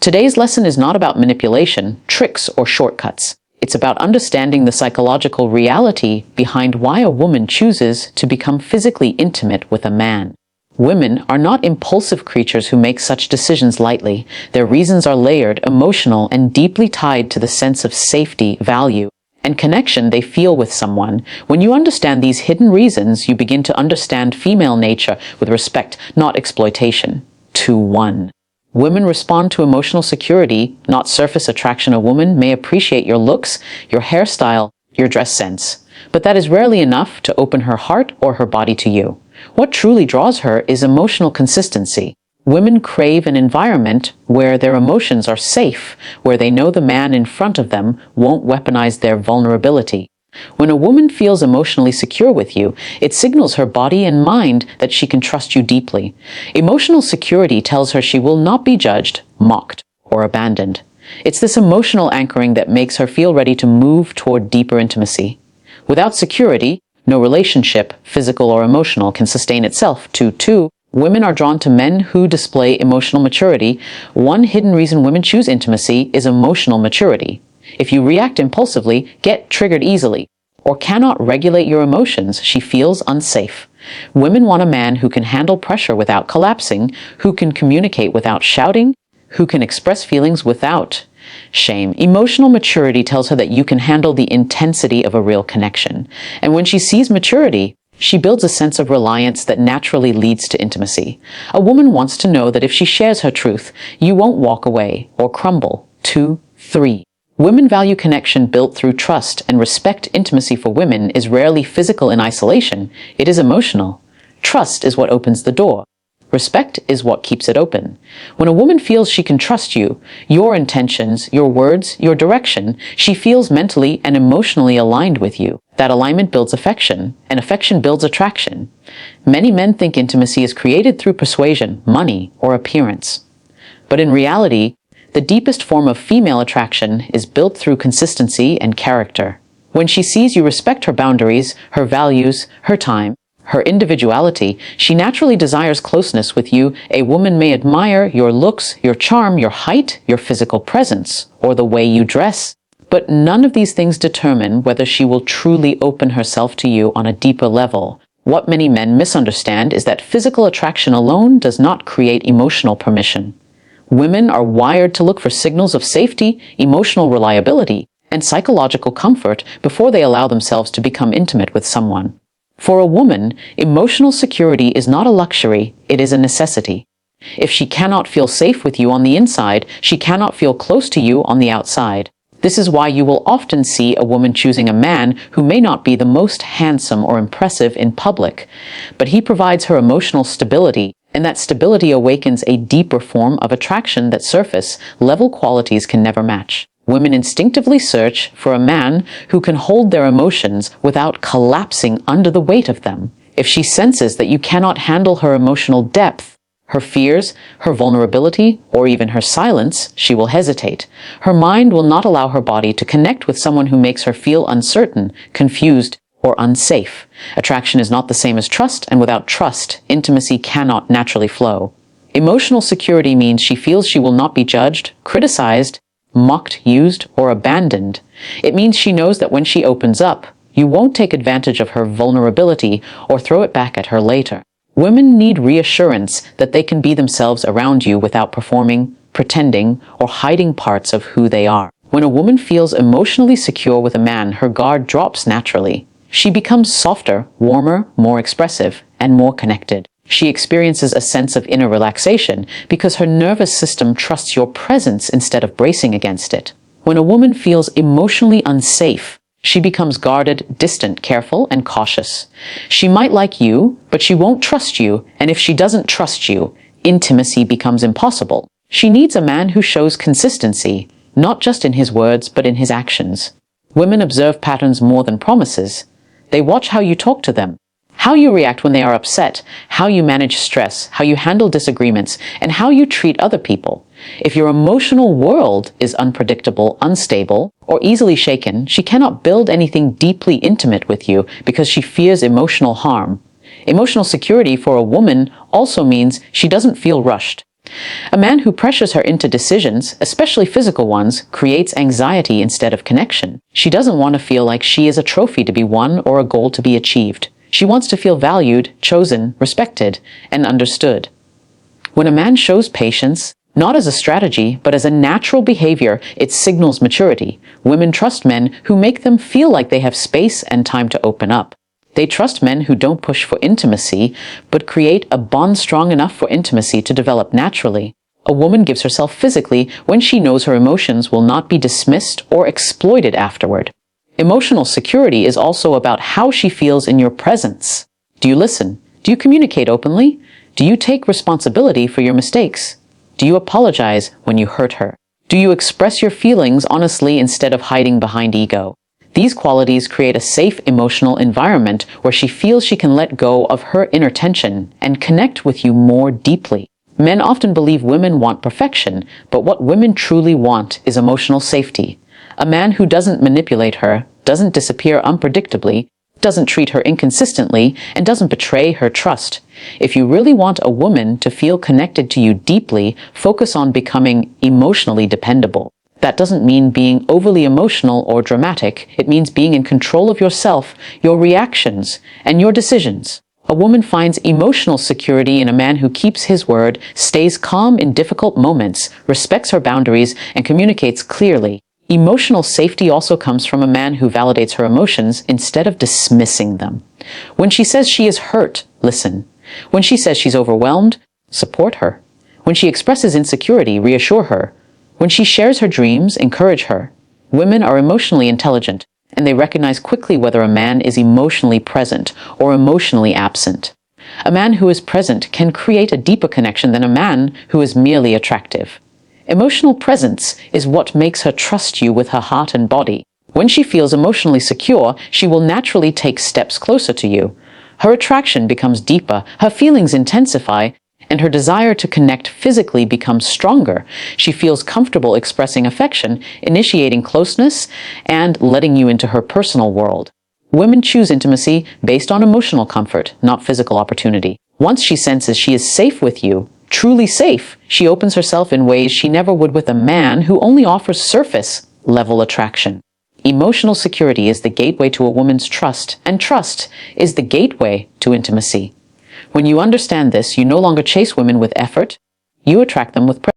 Today's lesson is not about manipulation, tricks, or shortcuts. It's about understanding the psychological reality behind why a woman chooses to become physically intimate with a man. Women are not impulsive creatures who make such decisions lightly. Their reasons are layered, emotional, and deeply tied to the sense of safety, value, and connection they feel with someone. When you understand these hidden reasons, you begin to understand female nature with respect, not exploitation. 2-1. Women respond to emotional security, not surface attraction. A woman may appreciate your looks, your hairstyle, your dress sense, but that is rarely enough to open her heart or her body to you. What truly draws her is emotional consistency. Women crave an environment where their emotions are safe, where they know the man in front of them won't weaponize their vulnerability. When a woman feels emotionally secure with you, it signals her body and mind that she can trust you deeply. Emotional security tells her she will not be judged, mocked, or abandoned. It's this emotional anchoring that makes her feel ready to move toward deeper intimacy. Without security, no relationship, physical or emotional, can sustain itself. 2-2. Women are drawn to men who display emotional maturity. One hidden reason women choose intimacy is emotional maturity. If you react impulsively, get triggered easily, or cannot regulate your emotions, she feels unsafe. Women want a man who can handle pressure without collapsing, who can communicate without shouting, who can express feelings without shame. Emotional maturity tells her that you can handle the intensity of a real connection. And when she sees maturity, she builds a sense of reliance that naturally leads to intimacy. A woman wants to know that if she shares her truth, you won't walk away or crumble. 2-3. Women value connection built through trust and respect. Intimacy for women is rarely physical in isolation. It is emotional. Trust is what opens the door. Respect is what keeps it open. When a woman feels she can trust you, your intentions, your words, your direction, she feels mentally and emotionally aligned with you. That alignment builds affection, and affection builds attraction. Many men think intimacy is created through persuasion, money, or appearance. But in reality, the deepest form of female attraction is built through consistency and character. When she sees you respect her boundaries, her values, her time, her individuality, she naturally desires closeness with you. A woman may admire your looks, your charm, your height, your physical presence, or the way you dress. But none of these things determine whether she will truly open herself to you on a deeper level. What many men misunderstand is that physical attraction alone does not create emotional permission. Women are wired to look for signals of safety, emotional reliability, and psychological comfort before they allow themselves to become intimate with someone. For a woman, emotional security is not a luxury, it is a necessity. If she cannot feel safe with you on the inside, she cannot feel close to you on the outside. This is why you will often see a woman choosing a man who may not be the most handsome or impressive in public, but he provides her emotional stability, and that stability awakens a deeper form of attraction that surface-level qualities can never match. Women instinctively search for a man who can hold their emotions without collapsing under the weight of them. If she senses that you cannot handle her emotional depth, her fears, her vulnerability, or even her silence, she will hesitate. Her mind will not allow her body to connect with someone who makes her feel uncertain, confused, or unsafe. Attraction is not the same as trust, and without trust, intimacy cannot naturally flow. Emotional security means she feels she will not be judged, criticized, mocked, used, or abandoned. It means she knows that when she opens up, you won't take advantage of her vulnerability or throw it back at her later. Women need reassurance that they can be themselves around you without performing, pretending, or hiding parts of who they are. When a woman feels emotionally secure with a man, her guard drops naturally. She becomes softer, warmer, more expressive, and more connected. She experiences a sense of inner relaxation because her nervous system trusts your presence instead of bracing against it. When a woman feels emotionally unsafe, she becomes guarded, distant, careful, and cautious. She might like you, but she won't trust you, and if she doesn't trust you, intimacy becomes impossible. She needs a man who shows consistency, not just in his words, but in his actions. Women observe patterns more than promises. They watch how you talk to them, how you react when they are upset, how you manage stress, how you handle disagreements, and how you treat other people. If your emotional world is unpredictable, unstable, or easily shaken, she cannot build anything deeply intimate with you because she fears emotional harm. Emotional security for a woman also means she doesn't feel rushed. A man who pressures her into decisions, especially physical ones, creates anxiety instead of connection. She doesn't want to feel like she is a trophy to be won or a goal to be achieved. She wants to feel valued, chosen, respected, and understood. When a man shows patience, not as a strategy, but as a natural behavior, it signals maturity. Women trust men who make them feel like they have space and time to open up. They trust men who don't push for intimacy, but create a bond strong enough for intimacy to develop naturally. A woman gives herself physically when she knows her emotions will not be dismissed or exploited afterward. Emotional security is also about how she feels in your presence. Do you listen? Do you communicate openly? Do you take responsibility for your mistakes? Do you apologize when you hurt her? Do you express your feelings honestly instead of hiding behind ego? These qualities create a safe emotional environment where she feels she can let go of her inner tension and connect with you more deeply. Men often believe women want perfection, but what women truly want is emotional safety. A man who doesn't manipulate her, doesn't disappear unpredictably, doesn't treat her inconsistently, and doesn't betray her trust. If you really want a woman to feel connected to you deeply, focus on becoming emotionally dependable. That doesn't mean being overly emotional or dramatic. It means being in control of yourself, your reactions, and your decisions. A woman finds emotional security in a man who keeps his word, stays calm in difficult moments, respects her boundaries, and communicates clearly. Emotional safety also comes from a man who validates her emotions instead of dismissing them. When she says she is hurt, listen. When she says she's overwhelmed, support her. When she expresses insecurity, reassure her. When she shares her dreams, encourage her. Women are emotionally intelligent, and they recognize quickly whether a man is emotionally present or emotionally absent. A man who is present can create a deeper connection than a man who is merely attractive. Emotional presence is what makes her trust you with her heart and body. When she feels emotionally secure, she will naturally take steps closer to you. Her attraction becomes deeper, her feelings intensify, and her desire to connect physically becomes stronger. She feels comfortable expressing affection, initiating closeness, and letting you into her personal world. Women choose intimacy based on emotional comfort, not physical opportunity. Once she senses she is safe with you, truly safe, she opens herself in ways she never would with a man who only offers surface-level attraction. Emotional security is the gateway to a woman's trust, and trust is the gateway to intimacy. When you understand this, you no longer chase women with effort, you attract them with presence.